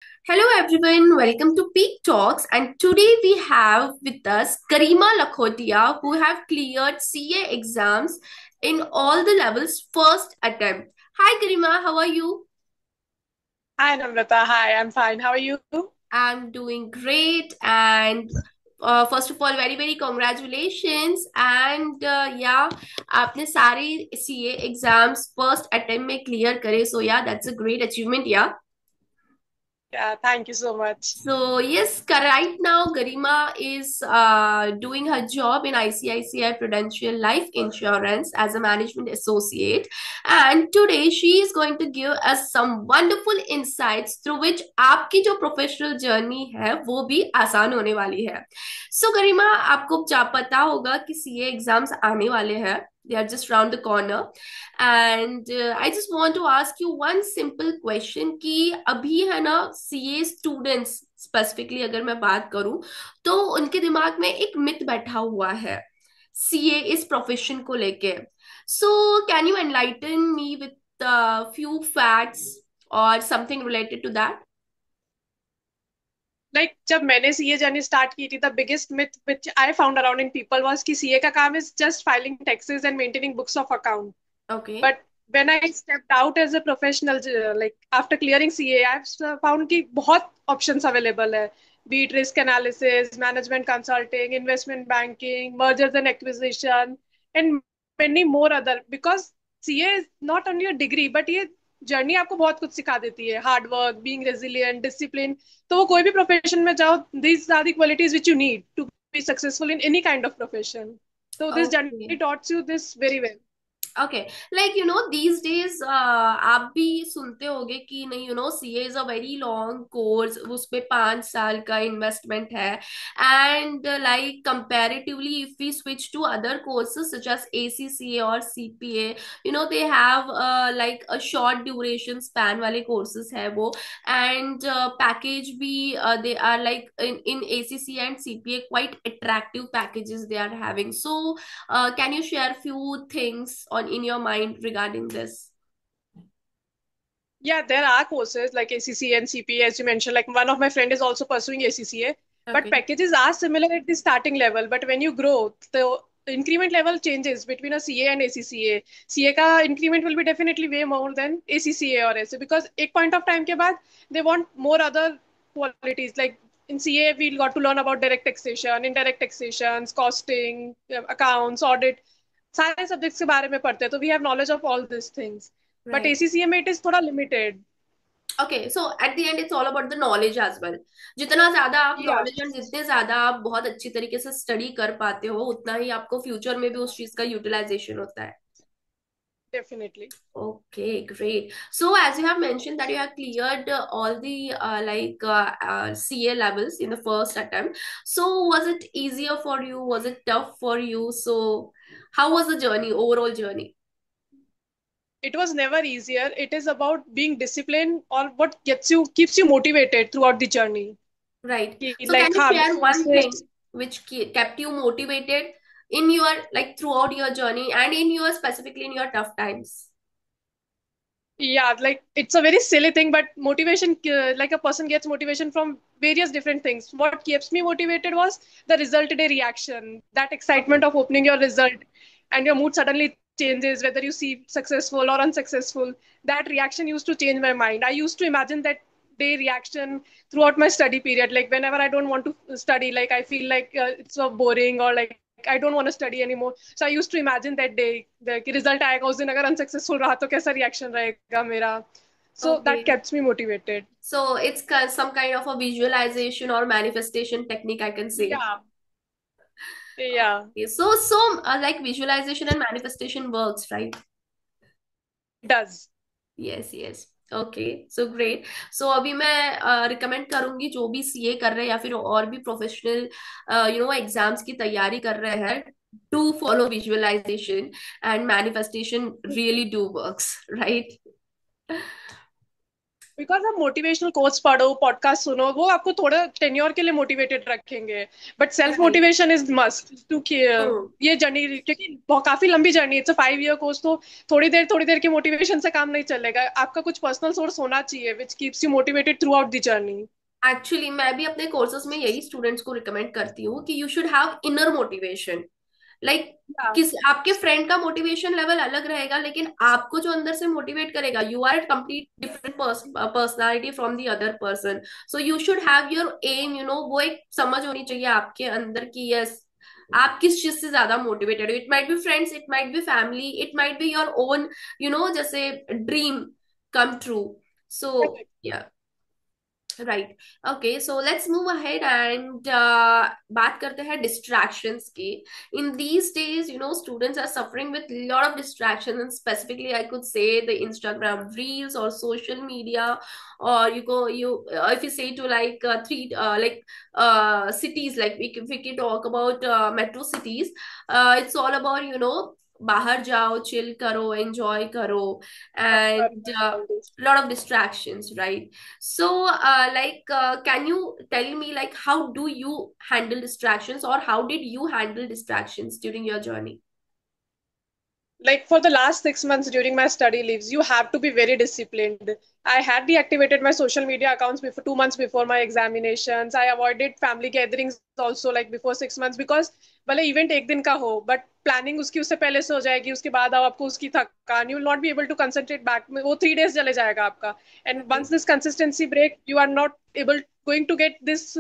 Hello everyone, welcome to Peak Talks, and today we have with us Karima Lakhotia who have cleared CA exams in all the levels first attempt. Hi Karima, how are you? Hi, Namrata. Hi, I'm fine. How are you? I'm doing great, and first of all very congratulations, and yeah, आपने सारे CA exams first attempt में clear करे, so yeah, that's a great achievement, yeah. Yeah, thank you so much. So yes, right now Garima is doing her job in ICICI Prudential Life Insurance as a management associate, and today she is going to give us some wonderful insights through which आपकी जो professional journey है वो भी आसान होने वाली है. So गरिमा, आपको पता होगा कि सीए एग्जाम्स आने वाले हैं. They are just round the corner. And I just want to ask you one simple question कि अभी है ना सीए स्टूडेंट्स स्पेसिफिकली अगर मैं बात करूं तो उनके दिमाग में एक मिथ बैठा हुआ है सीए इस प्रोफेशन को लेके. So can you enlighten me with few facts और समथिंग रिलेटेड टू दैट. जब मैंने सीए जर्नी स्टार्ट की थी, the biggest myth which I found around in people was कि सीए का काम is just filing taxes and maintaining books of account. Okay. But when I stepped out as a professional, like after clearing CA, I have found कि बहुत options available है. Be it risk analysis, management consulting, investment banking, mergers and acquisition and many more other. Because CA is not only a degree, but ये journey आपको बहुत कुछ सिखा देती है. Hard work, being resilient, discipline. तो वो कोई भी प्रोफेशन में जाओ, these are the qualities which you need to be successful in any kind of profession. So this okay. journey taught you this very well. Okay. Like you know these days आप भी सुनते होगे कि नहीं, you know CA is a very long course, उसपे 5 साल का investment है. And like comparatively if we switch to other courses such as ACCA और CPA, you know they have like a short duration span वाले courses है वो. And package भी they are like in ACCA and CPA quite attractive packages they are having. So can you share few things on in your mind regarding this? Yeah, there are courses like ACCA and CPA, as you mentioned. Like one of my friend is also pursuing ACCA, but Okay. packages are similar at the starting level. But when you grow, the increment level changes between a CA and ACCA. CA का increment will be definitely way more than ACCA or SA, because एक point of time के बाद they want more other qualities. Like in CA, we got to learn about direct taxation, indirect taxations, costing, accounts, audit. सारे subjects के बारे में पढ़ते हैं, तो we have knowledge of all this things. But Right. ACCA में it is थोड़ा limited. Okay, so at the end it's all about the knowledge as well. जितना ज्यादा आप या नॉलेज और जितने ज्यादा आप बहुत अच्छी तरीके से स्टडी कर पाते हो उतना ही आपको फ्यूचर में भी उस चीज का यूटिलाइजेशन होता है. Definitely. Okay, great. So as you have mentioned that you have cleared all the CA levels in the first attempt. So was it easier for you? Was it tough for you? So how was the journey, overall journey? It was never easier. It is about being disciplined, or what gets you keeps you motivated throughout the journey. Right. So can Like you हाँ, share one इसमें. thing which kept you motivated in your like throughout your journey and in your specifically in your tough times? Yeah, like it's a very silly thing, but motivation, like a person gets motivation from various different things. What keeps me motivated was the result day reaction, that excitement Okay. of opening your result, and your mood suddenly changes, whether you see successful or unsuccessful. That reaction used to change my mind. I used to imagine that day reaction throughout my study period. Like whenever I don't want to study, like I feel like it's so boring, or like I don't want to study anymore. So I used to imagine that day, the result आएगा उस दिन, अगर unsuccessful रहा तो कैसा reaction रहेगा मेरा. So that Okay. kept me motivated. So it's some kind of a visualization or manifestation technique, I can say. Yeah, yeah, Okay. Like visualization and manifestation works, right? it does. Yes yes. Okay, so great. So अभी मैं recommend करूंगी जो भी CA कर रहे हैं या फिर और भी प्रोफेशनल यू नो एग्जाम्स की तैयारी कर रहे हैं, to follow visualization and manifestation really do works, right. Because आप मोटिवेशनल कोट्स पढ़ो, पॉडकास्ट सुनो, वो आपको थोड़ा टेन्योर के लिए मोटिवेटेड रखेंगे। But self right. Motivation is must to hmm. ये जर्नी, क्योंकि काफी लंबी journey, it's a 5 year course, तो थोड़ी देर की मोटिवेशन से काम नहीं चलेगा, आपका कुछ पर्सनल सोर्स होना चाहिए which keeps you motivated through out the journey. Actually मैं भी अपने कोर्सेज में यही स्टूडेंट्स को रिकमेंड करती हूँ कि you should have inner motivation. Like किस आपके फ्रेंड का मोटिवेशन लेवल अलग रहेगा, लेकिन आपको जो अंदर से मोटिवेट करेगा, you are complete different personality from the other person. So you should have your aim, वो एक समझ होनी चाहिए आपके अंदर की यस आप किस चीज से ज्यादा मोटिवेटेड हो। It might be friends, it might be family, it might be your own जैसे ड्रीम कम ट्रू। सो या right. Okay, so let's move ahead and बात करते हैं डिस्ट्रैक्शंस की। In these days students are suffering with lot of distraction, and specifically I could say the Instagram reels और social media, or you if you say to like three like cities, like we can talk about metro cities. It's all about बाहर जाओ, chill करो, enjoy करो, and lot of distractions, right? So, can you tell me, like, how do you handle distractions, or how did you handle distractions during your journey? Like for the last 6 months during my study leaves, you have to be very disciplined. I had deactivated my social media accounts before 2 months before my examinations. I avoided family gatherings also like before 6 months because भले event एक दिन का हो but planning उसकी उससे पहले से हो जाएगी, उसके बाद आओ आपको उसकी थकान, you will not be able to concentrate back में, वो 3 days चले जाएगा आपका। And Right. Once this consistency break you are not able going to get this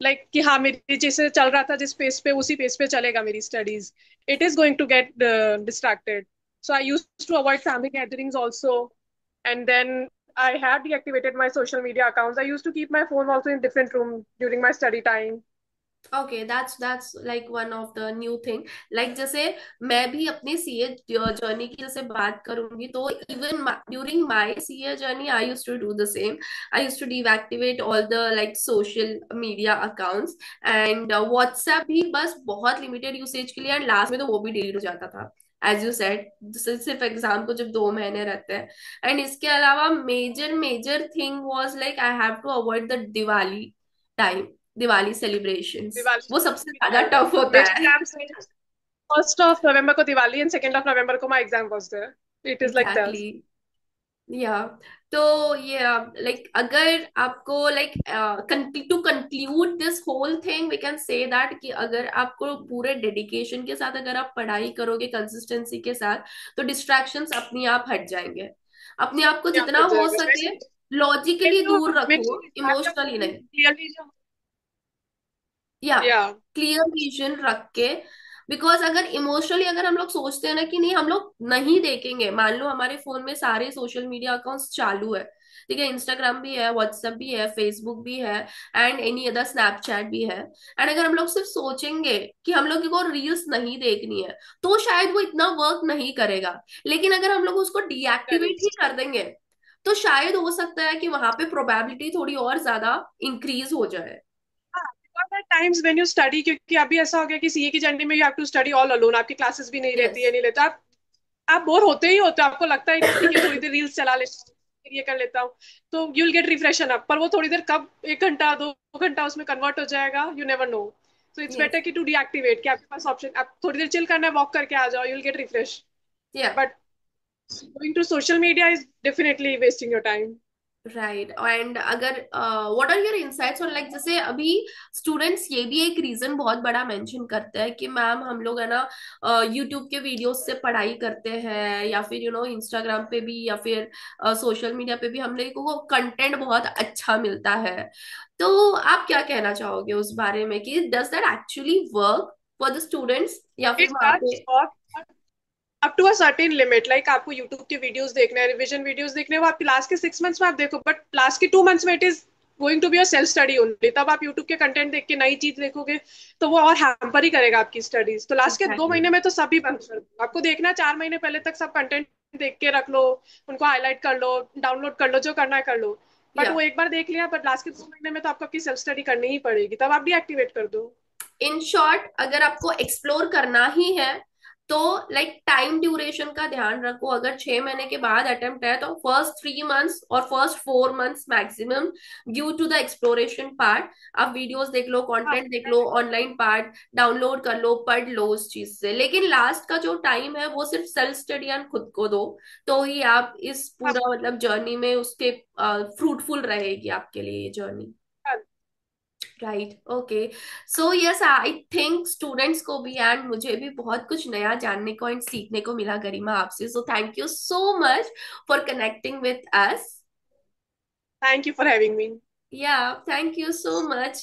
like कि हाँ मेरी जैसे चल रहा था जिस पेस पे उसी पेस पे चलेगा मेरी studies, it is going to get distracted. So I used to avoid family gatherings also. And then I had deactivated my social media accounts. I used to keep my phone also in different room during my study time. Okay, that's like one of the new thing. Like जैसे मैं भी अपनी CA journey की जैसे बात करूंगी, तो even during my CA journey I used to do the same. I used to deactivate all the like social media accounts, and WhatsApp भी बस बहुत लिमिटेड यूसेज के लिए, एंड लास्ट में तो वो भी डिलीट हो जाता था, एज यू सेड, सिर्फ एग्जाम को जब 2 महीने रहते हैं. एंड इसके अलावा major major thing was like I have to avoid the Diwali time, Diwali celebrations, वो सबसे ज्यादा Diwali. टफ होता Which है. exams? 1st of November को Diwali and 2nd of November को my exam was there. It is like that. Exactly. या तो ये लाइक अगर आपको like to conclude this whole thing we can say that कि अगर आपको पूरे डेडिकेशन के साथ अगर आप पढ़ाई करोगे कंसिस्टेंसी के साथ, तो डिस्ट्रैक्शंस अपने आप हट जाएंगे. अपने आप को यहाँ जितना पर हो जाएगा सके वैसे। लॉजिकली एक तो दूर मेन रखो, चीज इमोशनली नहीं. क्लियरली जो या या क्लियर विजन रख के, बिकॉज अगर इमोशनली अगर हम लोग सोचते हैं ना कि नहीं हम लोग नहीं देखेंगे, मान लो हमारे फोन में सारे सोशल मीडिया अकाउंट्स चालू है, ठीक है, इंस्टाग्राम भी है, व्हाट्सएप भी है, फेसबुक भी है, एंड एनी अदर स्नैपचैट भी है, एंड अगर हम लोग सिर्फ सोचेंगे कि हम लोग को रील्स नहीं देखनी है, तो शायद वो इतना वर्क नहीं करेगा. लेकिन अगर हम लोग उसको डीएक्टिवेट ही करेक्ट। कर देंगे, तो शायद हो सकता है कि वहां पे प्रोबेबिलिटी थोड़ी और ज्यादा इंक्रीज हो जाए. टाइम्स व्हेन यू स्टडी, क्योंकि अभी ऐसा हो गया कि सीए की जर्नी में you have to study all alone, आपकी क्लासेस भी नहीं रहती यस. है, नहीं लेता आप बोर होते ही होते हो, आपको लगता ही नहीं कि थोड़ी देर रील्स चला लेता हूँ, फिर ये कर लेता हूँ, तो यू विल गेट रिफ्रेशन अप, पर वो थोड़ी देर कब 1 घंटा 2 घंटा उसमें कन्वर्ट हो जाएगा you never know. So it's yes. Better कि टू डीएक्टिवेट, कि आपके पास ऑप्शन, आप थोड़ी देर चिल करना है, वॉक करके आ जाओ, यू विल गेट रिफ्रेश। या but going to social media is definitely wasting your time. Right. And अगर what are your insights on like, जैसे अभी स्टूडेंट्स ये भी एक रीजन बहुत बड़ा मेंशन करते हैं कि मैम हम लोग है ना यूट्यूब के वीडियोस से पढ़ाई करते हैं, या फिर इंस्टाग्राम पे भी, या फिर सोशल मीडिया पे भी हम लोग को कंटेंट बहुत अच्छा मिलता है. तो आप क्या कहना चाहोगे उस बारे में कि does that actually work for the students, या फिर इट वहां पे. Does up to a certain limit, like आपको यूट्यूब के वीडियोस देखने हैं, रिविजन वीडियोस देखने हैं, वो आप लास्ट के 6 मंथ्स में आप देखो, बट लास्ट के 2 मंथ्स में it is going to be your self study only, तब आप यूट्यूब के कंटेंट देख के नई चीज देखोगे तो वो और हैम्पर ही करेगा आपकी स्टडीज, तो लास्ट के दो एग्जैक्टली. महीने में तो सभी बंद कर दो, आपको देखना है 4 महीने पहले तक सब कंटेंट देख के रख लो, उनको हाईलाइट कर लो, डाउनलोड कर लो, जो करना है कर लो, बट या वो एक बार देख लिया, बट लास्ट के 2 महीने में तो आपको आपकी सेल्फ स्टडी करनी ही पड़ेगी, तब आप डीएक्टिवेट कर दो। इन शॉर्ट, अगर आपको एक्सप्लोर करना ही है तो लाइक टाइम ड्यूरेशन का ध्यान रखो, अगर 6 महीने के बाद अटेम्प्ट है तो फर्स्ट 3 मंथ्स और first 4 months maximum due to the exploration part. आप वीडियोस देख लो, हाँ कंटेंट देख लो, ऑनलाइन पार्ट डाउनलोड कर लो, पढ़ लो उस चीज से, लेकिन लास्ट का जो टाइम है वो सिर्फ सेल्फ स्टडी एंड खुद को दो, तो ही आप इस हाँ पूरा मतलब जर्नी में उसके फ्रूटफुल रहेगी आपके लिए ये जर्नी। हाँ। Right, okay. So yes, I think students को भी एंड मुझे भी बहुत कुछ नया जानने को एंड सीखने को मिला गरिमा आपसे, so thank you so much for connecting with us. Thank you for having me. या, थैंक यू सो मच।